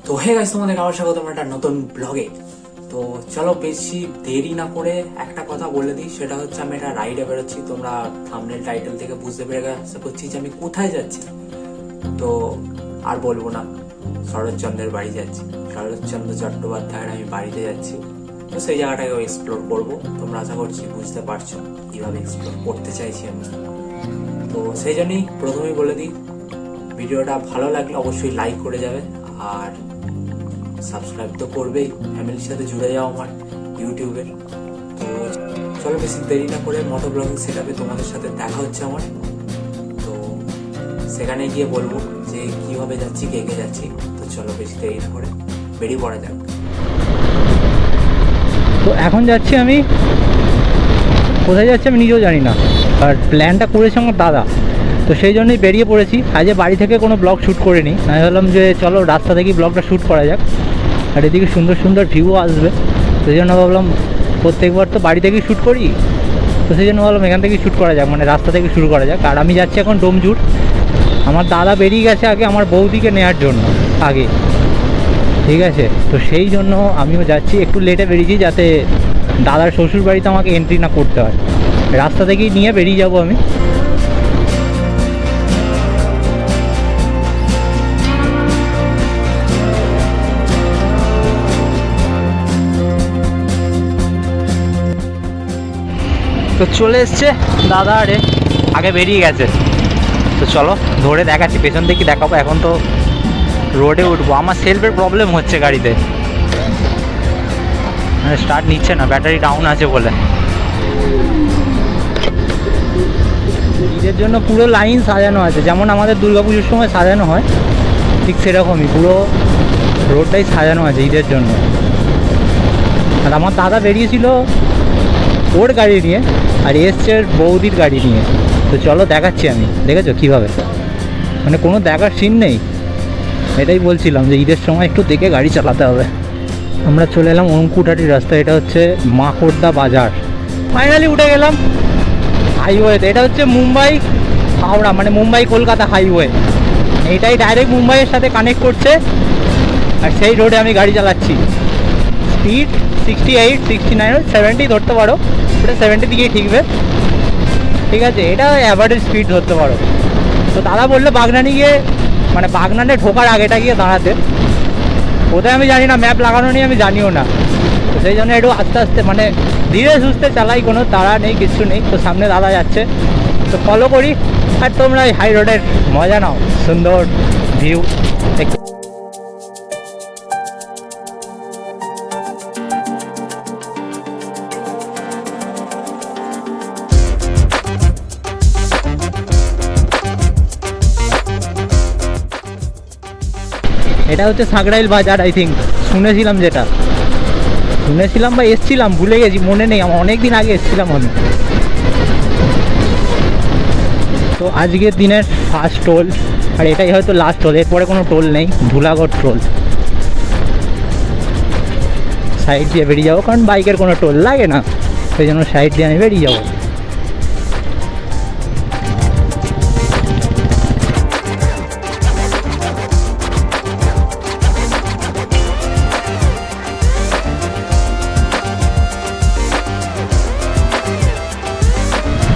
তো hey guys, তোমাদের আবার স্বাগতম একটা নতুন ব্লগে। তো চলো বেশি দেরি না করে একটা কথা বলে দিই, সেটা হচ্ছে আমি একটা রাইডে বেরোচ্ছি। তোমরা থাম্বনেল টাইটেল থেকে বুঝতে পেরে গেছো করছি যে আমি কোথায় যাচ্ছি। তো আর বলবো না, শরৎচন্দ্রের বাড়ি যাচ্ছি। শরৎচন্দ্র চট্টোপাধ্যায়ের আমি বাড়িতে যাচ্ছি। তো সেই জায়গাটাকে এক্সপ্লোর করবো। তোমরা আশা করছি বুঝতে পারছো কিভাবে এক্সপ্লোর করতে চাইছি আমি। তো সেই জন্যই প্রথমেই বলে দিই, ভিডিওটা ভালো লাগলে অবশ্যই লাইক করে যাবে, আর সাবস্ক্রাইব তো করবেই। ফ্যামিলির সাথে জুড়ে যাও আমার ইউটিউবের। তো চলো বেশি দেরি না করে মোটো ব্লগিং সেটআপে তোমাদের সাথে দেখা হচ্ছে আমার। তো সেখানে গিয়ে বলবো যে কিভাবে যাচ্ছি, কে কে যাচ্ছি। তো চলো বেশি দেরি না করে বেরিয়ে পড়া যাক। তো এখন যাচ্ছি আমি, কোথায় যাচ্ছি আমি নিজেও জানি না, আর প্ল্যানটা করেছে আমার দাদা। তো সেই জন্যই বেরিয়ে পড়েছি। আজকে বাড়ি থেকে কোনো ব্লগ শ্যুট করিনি, আমি ভাবলাম যে চলো রাস্তা থেকেই ব্লগটা শ্যুট করা যাক, আর এদিকে সুন্দর সুন্দর ভিউও আসবে। সেই জন্য ভাবলাম প্রত্যেকবার তো বাড়ি থেকেই শ্যুট করি, তো সেই জন্য ভাবলাম এখান থেকেই শ্যুট করা যাক, মানে রাস্তা থেকে শুরু করা যাক। আর আমি যাচ্ছি এখন ডোমজুর। আমার দাদা বেরিয়ে গেছে আগে আমার বৌদিকে নেওয়ার জন্য আগে, ঠিক আছে। তো সেই জন্য আমিও যাচ্ছি, একটু লেটে বেরিয়েছি যাতে দাদার শ্বশুর বাড়িতে আমাকে এন্ট্রি না করতে হয়। রাস্তা থেকেই নিয়ে বেরিয়ে যাব আমি। তো চলে এসছে দাদা, আরে আগে বেরিয়ে গেছে। তো চলো ধরে দেখাচ্ছি, পেছন থেকে দেখাবো। এখন তো রোডে উঠবো, আমার সেলফের প্রবলেম হচ্ছে গাড়িতে, স্টার্ট নিচ্ছে না, ব্যাটারি ডাউন আছে বলে। ঈদের জন্য পুরো লাইন সাজানো আছে, যেমন আমাদের দুর্গাপুজোর সময় সাজানো হয় ঠিক সেরকমই পুরো রোডটাই সাজানো আছে ঈদের জন্য। আর আমার দাদা বেরিয়েছিল ওর গাড়ি নিয়ে, আর এসছে বৌদির গাড়ি নিয়ে। তো চলো দেখাচ্ছি আমি, দেখেছো কীভাবে, মানে কোনো দেখার সিন নেই। এটাই বলছিলাম যে ঈদের সময় একটু দেখে গাড়ি চালাতে হবে। আমরা চলে এলাম অঙ্কুটাটির রাস্তা, এটা হচ্ছে মাকড়দা বাজার। ফাইনালি উঠে গেলাম হাইওয়েতে। এটা হচ্ছে মুম্বাই হাওড়া, মানে মুম্বাই কলকাতা হাইওয়ে। এটাই ডাইরেক্ট মুম্বাইয়ের সাথে কানেক্ট করছে, আর সেই রোডে আমি গাড়ি চালাচ্ছি। স্পিড 68, 69, 70 ধরতে পারো, ওটা 70 দিকেই ঠিকবে, ঠিক আছে। এটা অ্যাভারেজ স্পিড ধরতে পারো। তো দাদা বললো বাগনানি গিয়ে, মানে বাগনানে ঢোকার আগেটা গিয়ে দাঁড়াতে। ওটাই আমি জানি না, ম্যাপ লাগানো নিয়ে আমি জানিও না। তো সেই জন্য একটু আস্তে আস্তে, মানে ধীরে সুস্থে চালাই, কোনো তাড়া নেই, কিচ্ছু নেই। তো সামনে দাদা যাচ্ছে, তো ফলো করি, আর তোমরা এই হাই রোডের মজা নাও, সুন্দর ভিউ। এটা হচ্ছে সাঁকড়াইল বাজার, আই থিঙ্ক শুনেছিলাম, যেটা শুনেছিলাম বা এসছিলাম, ভুলে গেছি, মনে নেই আমার, অনেক দিন আগে এসছিলাম আমি। তো আজকের দিনের ফার্স্ট টোল, আর এটাই হয়তো লাস্ট টোল, এরপরে কোনো টোল নেই, ধুলাগড় টোল। সাইড দিয়ে বেরিয়ে যাবো, কারণ বাইকের কোনো টোল লাগে না, সেই জন্য সাইড দিয়ে আমি বেরিয়ে যাবো।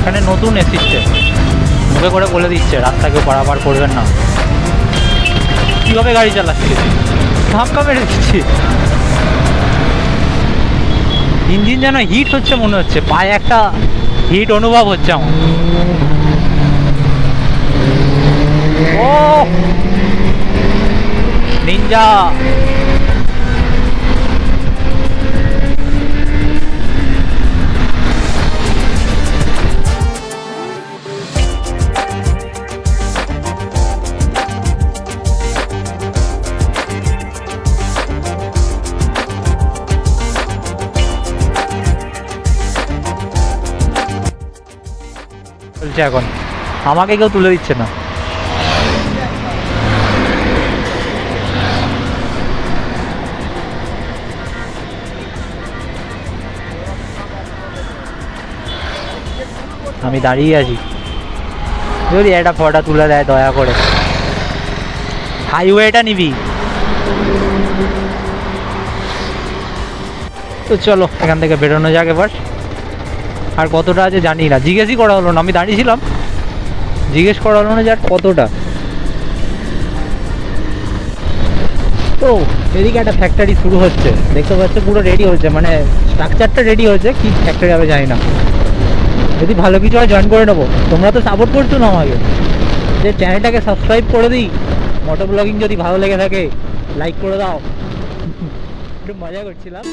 এখানে নতুন এসেছে, মুখে করে বলে দিচ্ছে রাস্তা কেউ পারাপার করবেন না। কীভাবে গাড়ি চালাচ্ছি, ধাক্কা মেরে দিচ্ছি। ইঞ্জিন যেন হিট হচ্ছে মনে হচ্ছে, পায়ে একটা হিট অনুভব হচ্ছে আমার। ও নিনজা, এখন আমাকে কেউ তুলে দিচ্ছে না। আমি দাঁড়িয়ে আছি, যদি একটা ফটো তুলে দেয় দয়া করে। হাইওয়েটা নিবি তো চলো এখান থেকে বেরোনো যাক এবার। আর কতটা আছে জানি না, জিজ্ঞেসই করা হলো না, আমি দাঁড়িয়েছিলাম জিজ্ঞেস করা হলো না যে আর কতটা। তো এদিকে একটা ফ্যাক্টরি শুরু হচ্ছে, দেখতে পাচ্ছ পুরো রেডি হচ্ছে, মানে স্ট্রাকচারটা রেডি হচ্ছে, কি ফ্যাক্টরি হবে জানি না। যদি ভালো কিছু হয় জয়েন করে নেবো। তোমরা তো সাপোর্ট করছো না আমাকে, যে চ্যানেলটাকে সাবস্ক্রাইব করে দিই। মোটো ব্লগিং যদি ভালো লেগে থাকে লাইক করে দাও। একটু মজা করছিলাম।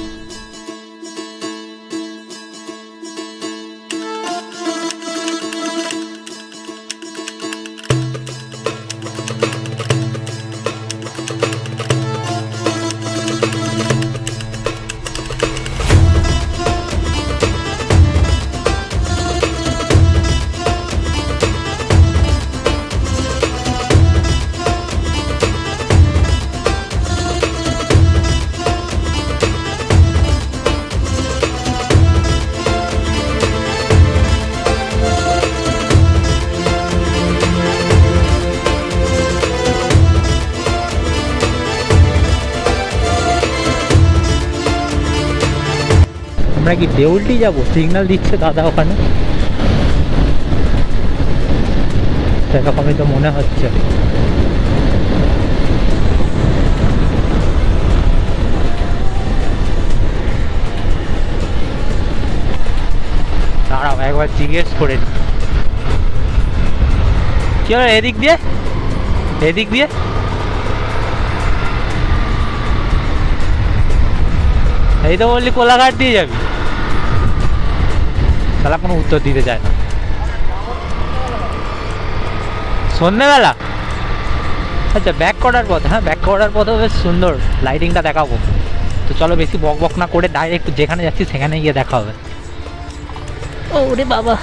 আমরা কি দেউলটি যাবো? সিগন্যাল দিচ্ছে দাদা ওখানে, সেরকমই তো মনে হচ্ছে। দাঁড়াও একবার জিজ্ঞেস করে নি। কি হলো এদিক দিয়ে? এদিক দিয়ে এই তো বললি কোলাঘাট দিয়ে যাবি, তাহলে কোনো উত্তর দিতে চায় না। সন্ধ্যেবেলা? আচ্ছা ব্যাক করার পথ, হ্যাঁ ব্যাক করার পথেও বেশ সুন্দর লাইটিংটা দেখাবো। তো চলো বেশি বক বক না করে ডাইরেক্ট যেখানে যাচ্ছি সেখানে গিয়ে দেখা হবে। ও রে বাবা।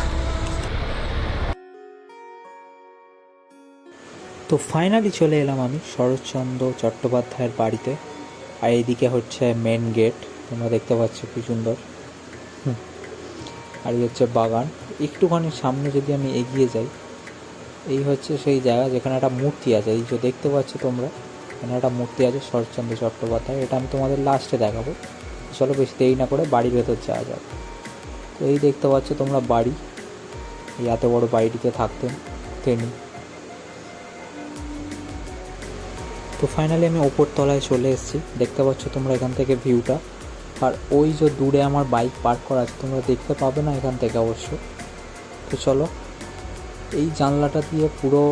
তো ফাইনালি চলে এলাম আমি শরৎচন্দ্র চট্টোপাধ্যায়ের বাড়িতে। আর এইদিকে হচ্ছে মেন গেট, তোমরা দেখতে পাচ্ছ কি সুন্দর। আর এই হচ্ছে বাগান। একটুখানি সামনে যদি আমি এগিয়ে যাই, এই হচ্ছে সেই জায়গা যেখানে একটা মূর্তি আছে। এই যে দেখতে পাচ্ছ তোমরা, এখানে একটা মূর্তি আছে শরৎচন্দ্র চট্টোপাধ্যায়। এটা আমি তোমাদের লাস্টে দেখাবো। চলো বেশি দেরি না করে বাড়ির ভেতর যাওয়া যাক। তো এই দেখতে পাচ্ছ তোমরা বাড়ি, এই এত বড় বাড়িটিতে থাকতেন তিনি। তো ফাইনালি আমি ওপর তলায় চলে এসেছি, দেখতে পাচ্ছ তোমরা এখান থেকে ভিউটা। আর ওই যে দূরে আমার বাইক পার্ক করা আছে, তোমরা দেখতে পাবে না এখান থেকে অবশ্য। তো চলো, এই জানলাটা দিয়ে পুরো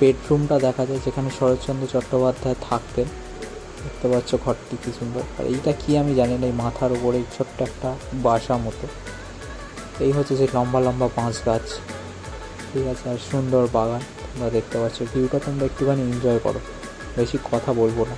বেডরুমটা দেখা যায় যেখানে শরৎচন্দ্র চট্টোপাধ্যায় থাকতেন। দেখতে পাচ্ছ ঘরটি কি সুন্দর। আর এইটা কি আমি জানি না, এই মাথার উপরে ছোট্ট একটা বাসা মতো। এই হচ্ছে সেই লম্বা লম্বা বাঁশ গাছ, ঠিক আছে, আর সুন্দর বাগান। তোমরা দেখতে পাচ্ছ ভিউটা, তোমরা একটুখানি এনজয় করো, বেশি কথা বলবো না।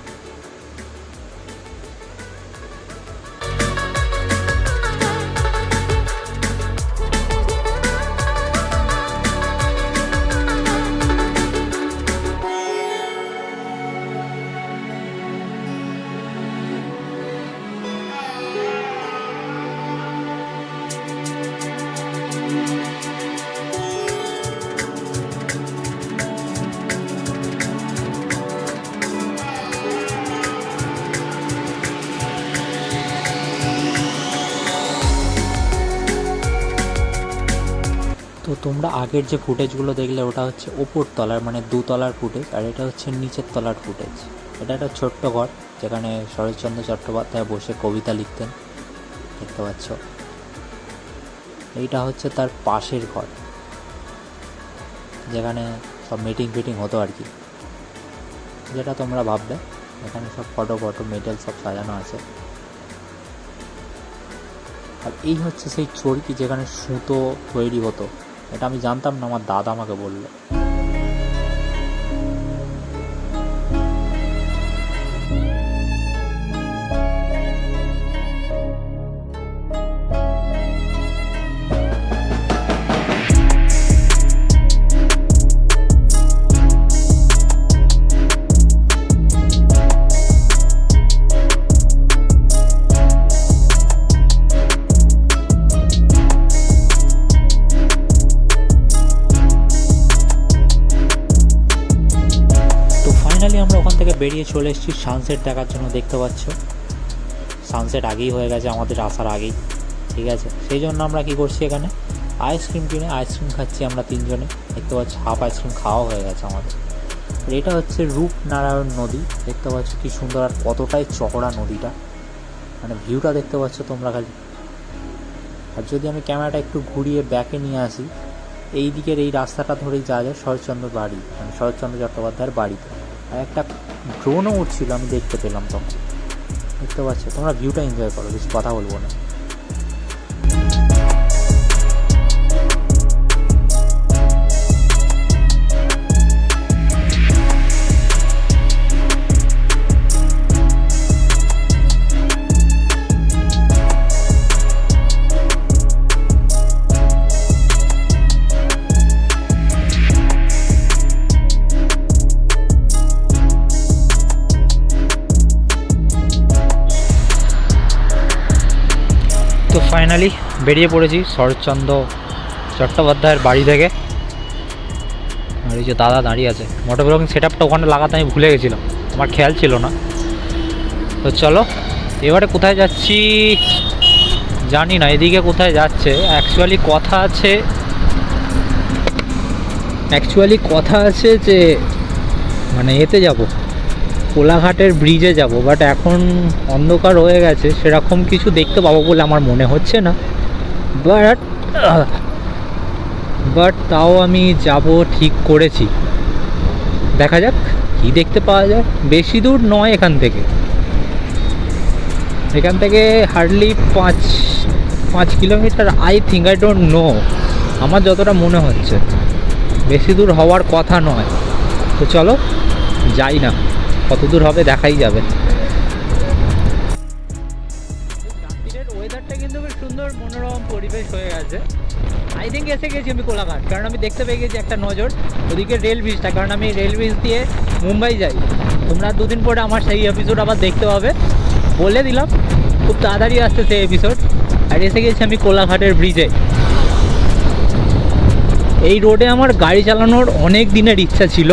তো তোমরা আগের যে ফুটেজগুলো দেখলে ওটা হচ্ছে ওপর তলার, মানে দুতলার ফুটেজ, আর এটা হচ্ছে নিচের তলার ফুটেজ। এটা একটা ছোট্ট ঘর যেখানে শরৎচন্দ্র চট্টোপাধ্যায় বসে কবিতা লিখতেন, দেখতে পাচ্ছ। এইটা হচ্ছে তার পাশের ঘর যেখানে সব মিটিং ফিটিং হতো আর কি, যেটা তোমরা ভাববে। এখানে সব ফটো মেডেল সব সাজানো আছে। আর এই হচ্ছে সেই চরকি যেখানে সুতো তৈরি হতো। এটা আমি জানতাম না, আমার দাদা আমাকে বললো। বেরিয়ে চলে এসেছি সানসেট দেখার জন্য। দেখতে পাচ্ছ সানসেট আগেই হয়ে গেছে আমাদের আসার আগেই, ঠিক আছে। সেই জন্য আমরা কী করছি, এখানে আইসক্রিম কিনে আইসক্রিম খাচ্ছি আমরা তিনজনে। দেখতে পাচ্ছ হাফ আইসক্রিম খাওয়া হয়ে গেছে আমাদের। আর এটা হচ্ছে রূপনারায়ণ নদী, দেখতে পাচ্ছ কী সুন্দর আর কতটাই চওড়া নদীটা, মানে ভিউটা দেখতে পাচ্ছ তোমরা খালি। আর যদি আমি ক্যামেরাটা একটু ঘুরিয়ে ব্যাকে নিয়ে আসি, এই দিকের এই রাস্তাটা ধরেই যাওয়া যায় শরৎচন্দ্র বাড়ি, মানে শরৎচন্দ্র চট্টোপাধ্যায়ের বাড়িতে। আর একটা ড্রোনও উঠছিল, আমি দেখতে পেলাম তখন। দেখতে পাচ্ছ তোমরা ভিউটা এনজয় করো, বেশি কথা বলবো না। তো ফাইনালি বেরিয়ে পড়েছি শরৎচন্দ্র চট্টোপাধ্যায়ের বাড়ি থেকে। আর এই যে দাদা দাঁড়িয়ে আছে, মোটো ব্লগিং সেট আপটা ওখানে লাগাতে আমি ভুলে গেছিলাম, আমার খেয়াল ছিল না। তো চলো এবারে কোথায় যাচ্ছি জানি না, এদিকে কোথায় যাচ্ছে। অ্যাকচুয়ালি কথা আছে যে মানে এতে যাব, কোলাঘাটের ব্রিজে যাব, বাট এখন অন্ধকার হয়ে গেছে, সেরকম কিছু দেখতে পাবো বলে আমার মনে হচ্ছে না। বাট তাও আমি যাব ঠিক করেছি, দেখা যাক কী দেখতে পাওয়া যায়। বেশি দূর নয় এখান থেকে hardly 5 kilometre I think, I don't know, আমার যতটা মনে হচ্ছে বেশি দূর হওয়ার কথা নয়। তো চলো যাই না, কত দূর হবে দেখাই যাবে। রাত্রির ওয়েদারটা কিন্তু বেশ সুন্দর, মনোরম পরিবেশ হয়ে গেছে। আই থিঙ্ক এসে গেছি আমি কোলাঘাট, কারণ আমি দেখতে পেয়ে গেছি একটা নজর ওদিকে রেল ব্রিজটা, কারণ আমি রেল ব্রিজ দিয়ে মুম্বাই যাই। তোমরা 2 দিন পরে আমার সেই এপিসোড আবার দেখতে পাবে, বলে দিলাম খুব তাড়াতাড়ি আসছে সেই এপিসোড। আর এসে গেছি আমি কোলাঘাটের ব্রিজে। এই রোডে আমার গাড়ি চালানোর অনেক দিনের ইচ্ছা ছিল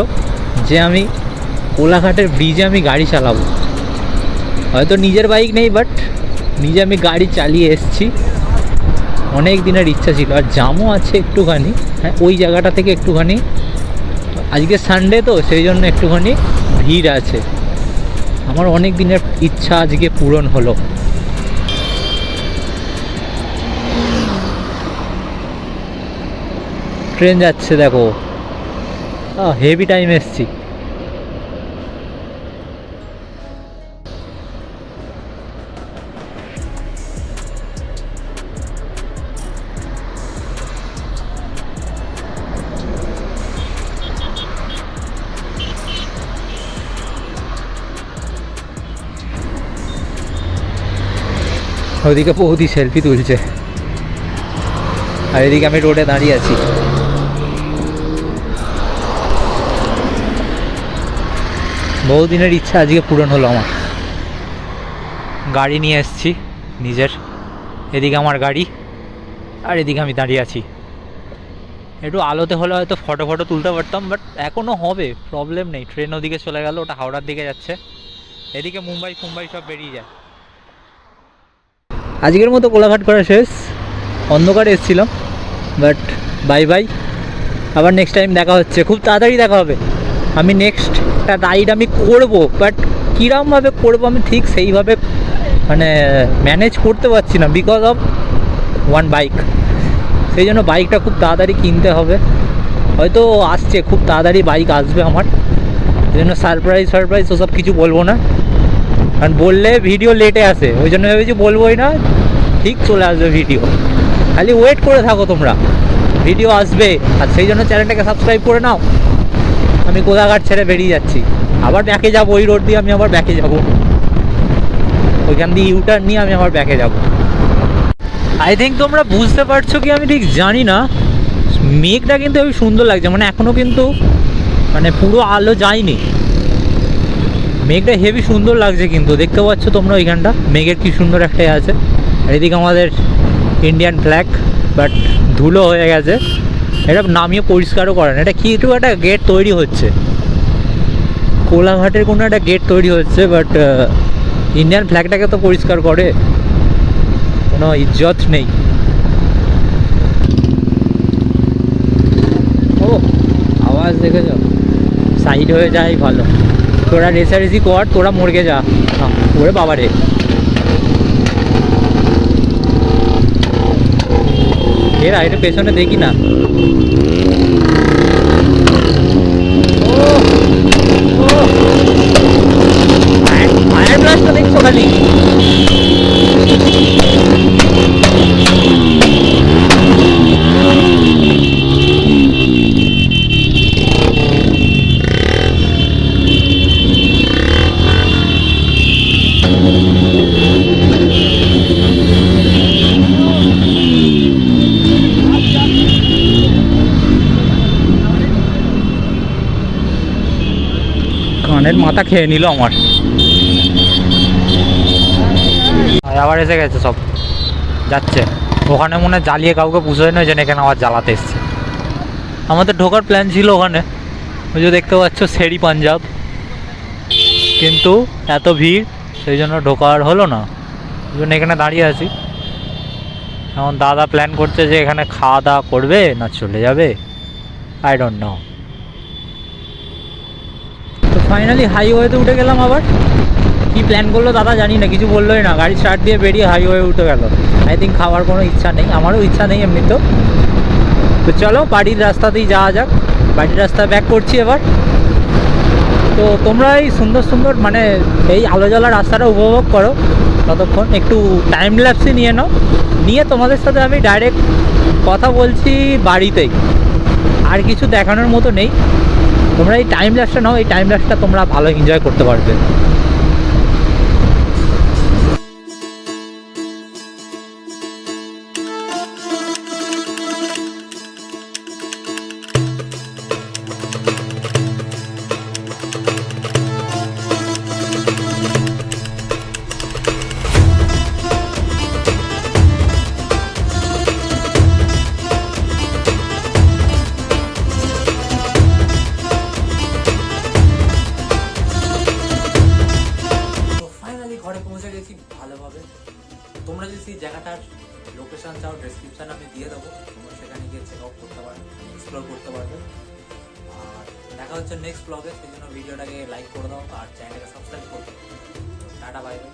যে আমি কোলাঘাটের ব্রিজে আমি গাড়ি চালাবো। হয়তো নিজের বাইক নেই, বাট নিজে আমি গাড়ি চালিয়ে এসেছি, অনেক দিনের ইচ্ছা ছিল। আর জামও আছে একটুখানি, হ্যাঁ ওই জায়গাটা থেকে একটুখানি, আজকে সানডে তো সেই জন্য একটুখানি ভিড় আছে। আমার অনেক দিনের ইচ্ছা আজকে পূরণ হলো। ট্রেন যাচ্ছে দেখো, হেভি টাইম এসছি। ওদিকে বৌদি সেলফি তুলছে, আর এদিকে আমি রোডে দাঁড়িয়ে আছি। বহুদিনের ইচ্ছা আজকে পূরণ হলো আমার। গাড়ি নিয়ে এসেছি নিজের, এদিকে আমার গাড়ি আর এদিকে আমি দাঁড়িয়ে আছি। একটু আলোতে হলে হয়তো ফটো তুলতে পারতাম, বাট এখনও হবে, প্রবলেম নেই। ট্রেন ওদিকে চলে গেল, ওটা হাওড়ার দিকে যাচ্ছে, এদিকে মুম্বাই সব বেরিয়ে যায়। আজকের মতো কোলাঘাট করা শেষ। অন্ধকারে এসেছিলাম, বাট বাই, আবার নেক্সট টাইম দেখা হচ্ছে, খুব তাড়াতাড়ি দেখা হবে। আমি নেক্সট একটা রাইড আমি করবো, বাট কীরকমভাবে করবো আমি ঠিক সেইভাবে মানে ম্যানেজ করতে পারছি না, বিকজ অফ ওয়ান বাইক। সেই জন্য বাইকটা খুব তাড়াতাড়ি কিনতে হবে, হয়তো আসছে খুব তাড়াতাড়ি বাইক আসবে আমার। সেই জন্য সারপ্রাইজ ওসব কিছু বলবো না, কারণ বললে ভিডিও লেটে আসে, ওই জন্য ভেবেছি বলবোই না, ঠিক চলে আসবে ভিডিও। খালি ওয়েট করে থাকো তোমরা, ভিডিও আসবে। আর সেই জন্য চ্যানেলটাকে সাবস্ক্রাইব করে নাও। আমি কোলাঘাট ছেড়ে বেরিয়ে যাচ্ছি, আবার ব্যাকে যাবো, ওই রোড দিয়ে আমি আবার ব্যাকে যাবো, ওইখান দিয়ে ইউটার্ন নিয়ে আমি আবার ব্যাকে যাবো। আই থিঙ্ক তোমরা বুঝতে পারছো কি আমি ঠিক জানি না, মেঘটা কিন্তু খুবই সুন্দর লাগছে, মানে এখনও কিন্তু মানে পুরো আলো যায়নি, মেঘটা হেভি সুন্দর লাগছে কিন্তু। দেখতে পাচ্ছ তোমরা ওইখানটা মেঘের কি সুন্দর একটাই আছে। আর এদিকে আমাদের ইন্ডিয়ান ফ্ল্যাগ, বাট ধুলো হয়ে গেছে, এটা নামিয়ে পরিষ্কারও করে না। এটা কি একটু একটা গেট তৈরি হচ্ছে, কোলাঘাটের কোনো একটা গেট তৈরি হচ্ছে, বাট ইন্ডিয়ান ফ্ল্যাগটাকে তো পরিষ্কার করে, কোনো ইজ্জত নেই। ও আওয়াজ দেখেছ, সাইড হয়ে যায় ভালো। তোরা রেসারেসি কর, তোরা মরগে যা। ওরে বাবা রে, এরা এটা পেছনে দেখি না। ফায়ার ব্লাস্টটা দেখছো খালি। কানের মাথা খেয়ে নিল আমার। আবার এসে গেছে, সব যাচ্ছে ওখানে। মনে হয় জ্বালিয়ে কাউকে বুঝোয় না, যেন এখানে আবার জ্বালাতে এসছে। আমাদের ঢোকার প্ল্যান ছিল ওখানে, ওই যে দেখতে পাচ্ছ শেরি পাঞ্জাব, কিন্তু এত ভিড় সেই জন্য ঢোকার হলো না, ওই জন্য এখানে দাঁড়িয়ে আছি। এখন দাদা প্ল্যান করছে যে এখানে খাওয়া দাওয়া করবে না চলে যাবে, আই ডোন্ট নো। তো ফাইনালি হাইওয়েতে উঠে গেলাম। আবার কি প্ল্যান করলো দাদা জানি না, কিছু বললোই না। গাড়ি স্টার্ট দিয়ে বেরিয়ে হাইওয়ে উঠে গেল। আই থিঙ্ক খাওয়ার কোনো ইচ্ছা নেই, আমারও ইচ্ছা নেই এমনি তো। তো চলো বাড়ির রাস্তাতেই যাওয়া যাক, বাড়ির রাস্তা ব্যাক করছি এবার। তো তোমরা এই সুন্দর সুন্দর মানে এই আলো জ্বলা রাস্তাটা উপভোগ করো, ততক্ষণ একটু টাইম ল্যাপসে নিয়ে নাও। নিয়ে তোমাদের সাথে আমি ডাইরেক্ট কথা বলছি বাড়িতেই, আর কিছু দেখানোর মতো নেই। তোমরা এই টাইম ল্যাপসটা নাও, এই টাইম ল্যাপসটা তোমরা ভালো এনজয় করতে পারবে। ঘরে পৌঁছে গেছি ভালোভাবে। তোমরা যদি সেই জায়গাটার লোকেশন চাও, ডেসক্রিপশন আমি দিয়ে দেবো, তোমরা সেখানে গিয়ে চেক আউট করতে পারবে, এক্সপ্লোর করতে পারবে। আর দেখা হচ্ছে নেক্সট ব্লগে, সেই জন্য ভিডিওটাকে লাইক করে দাও আর চ্যানেলটাকে সাবস্ক্রাইব করে দাও। Tata, bye bye.